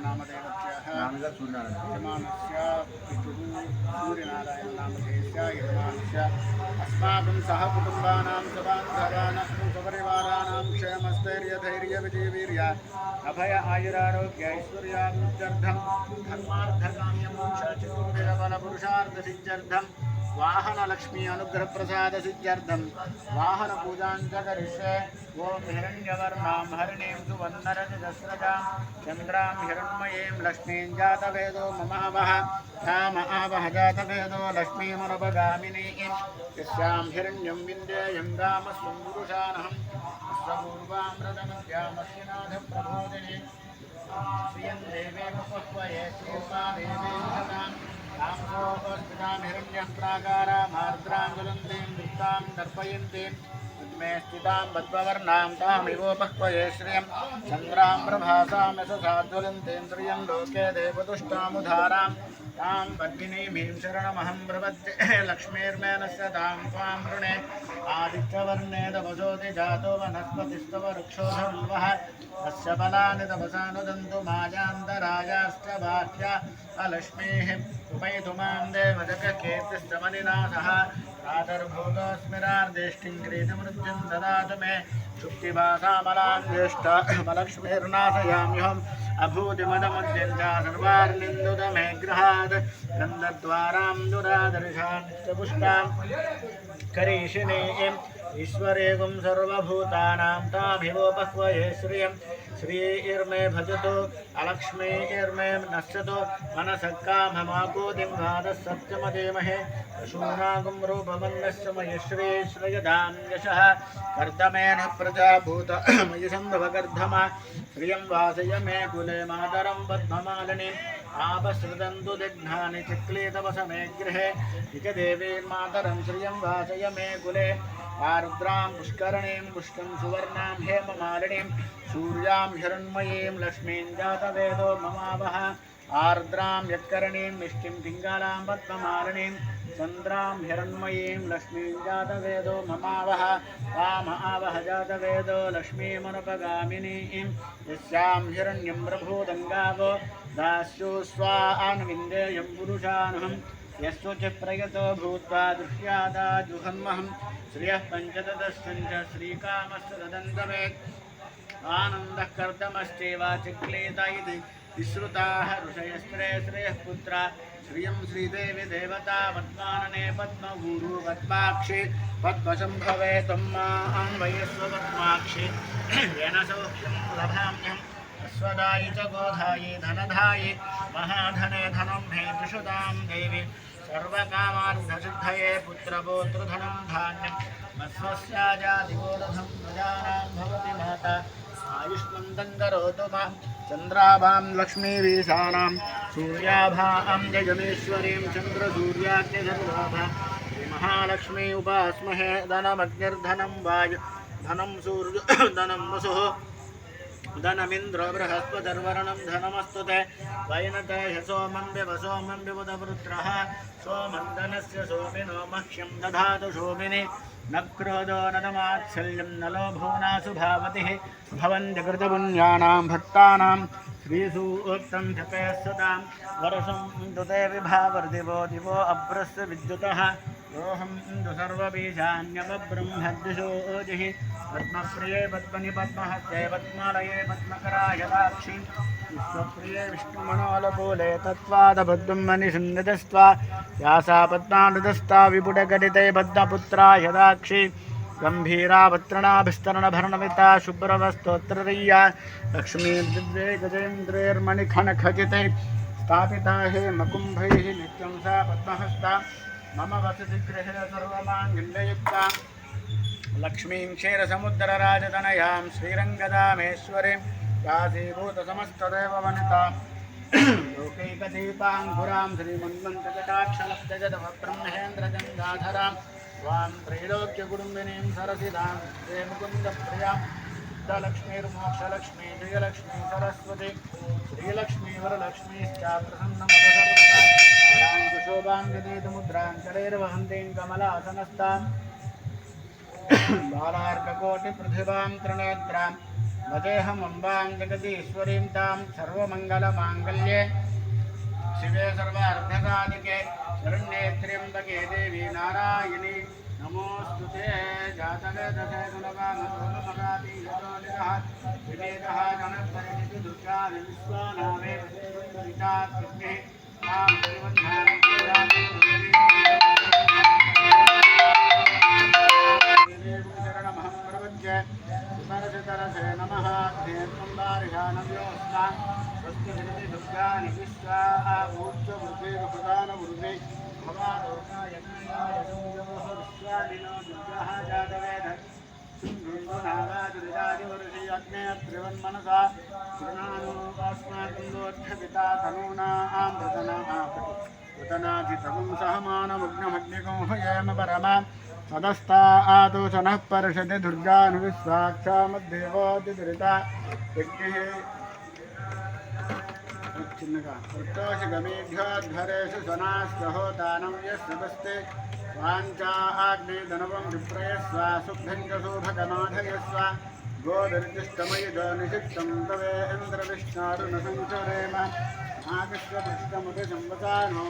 नामदेवत्याः यजमानस्य पितुः सूर्यनारायणनामधेयस्य यजमानस्य अस्माकं सह कुटुम्बानां सबान्धवानां सपरिवाराणां क्षेमस्थैर्यधैर्यविजयवीर्य अभय आयुरारोग्य ऐश्वर्याभिवृद्ध्यर्थं धर्मार्थकाम्यमोक्षचतुर्विधफलपुरुषार्थसिद्ध्यर्थं वाहनलक्ष्मी अनुग्रहप्रसादसिद्ध्यर्थं वाहनपूजाञ्च करिष्ये। ओं हिरण्यवर्णां हरिणीं सुवर्णरजतस्रजां चन्द्रां हिरण्मयीं लक्ष्मीं जातवेदो ममावह ताम आवह जातवेदो लक्ष्मीमनुपगामिनीं यस्यां हिरण्यं विन्देयं गामस्वं पुरुषानहं स्वपूर्वामृतमध्यामस्यनाथप्रबोधिनी श्रियं देवे मुपह्वये श्रीर्मा देवी सदां तामसोपस्थितां हिरण्यः प्राकारामार्द्रां ज्वलन्तीं वृत्तां दर्पयन्तीं मे स्थितां पद्मवर्णां तामिवोपह्वये श्रियं चन्द्रां प्रभासां यशसा ज्वलन्तीं श्रियं लोके देवदुष्टामुधारां तां पद्मिनीमीं शरणमहं प्रपद्ये लक्ष्मीर्मेनस्य तां त्वां वृणे आदित्यवर्णे तपसोऽधि जातो वनस्पतिस्तव वृक्षोधर्वः तस्य फलानि तपसा नुदन्तु मायान्तरायाश्च बाह्या अलक्ष्मीः उपैतु मां देवजगकीर्तिस्तमनिनाथः प्रातर्भूतोऽस्मिरार्देष्टिं क्रीतमृत्युं ददातु मे शुक्तिभासामलां ज्येष्ठलक्ष्मीर्नाशयाम्यहम् अभूतिमदमुद्यं च सर्वार्निन्दुत मे गृहात् गन्धद्वारां दुरादर्शानित्यपुष्टां करीशिनीं ईश्वरेगुं सर्वभूतानां ताभिवोपह्वये श्रियं श्रीर्मे भजतु अलक्ष्मीर्मे नश्यतु मनसः काममाकोतिं वादः सत्यमधीमहे पशूनागुं रूपमन्नस्य मयि श्रीश्रयदां यशः कर्दमेन प्रजाभूत मयि सम्भवकर्धमा श्रियं वासय मे कुले मातरं पद्ममालिनीम् आपसृदन्तु दिग्नानि चिक्लीतवस मे गृहे निजदेवीर्मातरं श्रियं वासय मे कुले आर्द्रां पुष्करणीं पुष्टं सुवर्णां हेममालिनीं सूर्यां हिरण्मयीं लक्ष्मीं जातवेदो ममावह आर्द्रां यत्करणीं मिष्टिं पिङ्गलां पद्ममालिनीं चन्द्रां हिरण्मयीं लक्ष्मीं जातवेदो ममावह वाम आवह जातवेदो लक्ष्मीमनुपगामिनीं यस्यां हिरण्यं प्रभूदङ्गावो दास्यो स्वान्विन्देयं पुरुषानहं यस्वचिप्रयतो भूत्वा दृश्यादा जुहन्महं श्रियः पञ्चदशञ्च श्रीकामस्य ददन्तवेत् आनन्दः कर्दमश्चैव चिक्लीत इति विश्रुताः ऋषयस्त्रे श्रेयः पुत्रा श्रियं श्रीदेवी देवता पद्मानने पद्मगुरु पद्माक्षि पद्मशम्भवे त्वमान्वयस्व पद्माक्षि येन सौख्यं लभाम्यहम् अस्वदायि च गोधायि धनधायि महाधने धनं मे त्रिषदां देवी सर्वकामार्थसिद्धये पुत्रपौत्रधनं धान्यं मत्स्वस्याजादिगोरधं प्रजानां भवति माता आयुष्मन्तं करोतु मां चन्द्राभां लक्ष्मीवीशानां सूर्याभां जगमेश्वरीं चन्द्रसूर्याग्निधर्वाभा श्रीमहालक्ष्मी उपास्महे धनमग्निर्धनं वायु धनं सूर्यो धनं वसुः धनमिन्द्र बृहस्पतिर्वरुणं धनमस्तु ते वैनते ह्यसोमं विवसोमं विबुधवृत्रः सोमं धनस्य सोमिनो मह्यं दधातु शोभिनि न क्रोधो न मात्सल्यं न लोभो नासु भावतिः भवन्ति कृतपुण्यानां भक्तानां श्रीसूक्तं जपे सदां वर्षं दुते विभावर्दिवो दिवो अभ्रस्य विद्युतः योऽहं इन्दु सर्वबीजान्यवब्रह्मद्विषोजिः पद्मप्रिये पद्मनि पद्महस्ते पद्मालये पद्मकराय दाक्षि विश्वप्रिये विष्णुमनोलकूले तत्त्वादपद्मनि सन्निधस्त्वा यासा पद्मानुदस्ता विपुटगदिते पद्मपुत्राय दाक्षि गम्भीरावत्रणा शुभ्रवस्तोत्रय्या लक्ष्मीर्दिव्ये गजेन्द्रेर्मणिखनखचिते स्थापिता हे मकुम्भैः नित्यं सा पद्महस्ता मम वसति गृहे सर्वमाङ्गल्ययुक्ता लक्ष्मीं क्षीरसमुद्रराजतनयां श्रीरङ्गदामेश्वरीं काशीभूतसमस्तदेववनितां लोकैकदीपाङ्कुरां श्रीमन्मन्त्रकटाक्षलब्धजगद्ब्रह्मेन्द्रगङ्गाधरां स्वां त्रैलोक्यकुटुम्बिनीं सरसिदां श्रीमुकुन्दप्रियां लक्ष्मीर्मोक्षलक्ष्मी जयलक्ष्मी सरस्वती श्रीलक्ष्मी वरलक्ष्मीश्चाप्रसन्नमदसर्वदा शोभाङ्गदीतमुद्राञ्चलैर्वहन्तीं कमलासनस्तां बालार्ककोटिप्रतिभां त्रिनेत्रां वदेहम् अम्बां जगदीश्वरीं तां सर्वमङ्गलमाङ्गल्ये शिवे सर्वार्धसाधिके शरण्ये त्र्यम्बके देवी नारायणी नमोऽस्तुते जातवेदसे गुणवामसोमपदाति यतोलिरः विवेकः गणपरिणिति दुर्गा विश्वानामे विचात्महे तां श्रीवन्धानं शरणमहं प्रपद्ये सुतरसे नमः धेत्वम्बारिहानव्योऽस्मा स्वस्ति जगति दुर्गानि विश्वा ऊर्ध्ववृद्धेरुप्रधानवृद्धे भवालोकाय विश्वादिनो दुर्गाः जातवेद सिंधुनागादिवर्षि अग्ने त्रिवन्मनसा कृणानोस्माकं दोक्षपिता तनूनां वृतनाधितगुं सहमानमग्नमग्निगो हयेम परमा सदस्तादुशनः पर्षदि दुर्गानुविस्वाक्षामद्देवोदिदुरिता यज्ञः चिन्नका वृत्तोषि गमेभ्योद्घरेषु सनास्तहोतानं यस्वस्ते वाञ्चा आग्ने धनवं विप्रयस्व सुभ्यङ्गशोभकमाधयस्व गोदर्जिष्टमयुजो निषिक्तं तवेन्द्रविष्णारुणसञ्चरेम नागस्वदृष्टमभिसंवसानो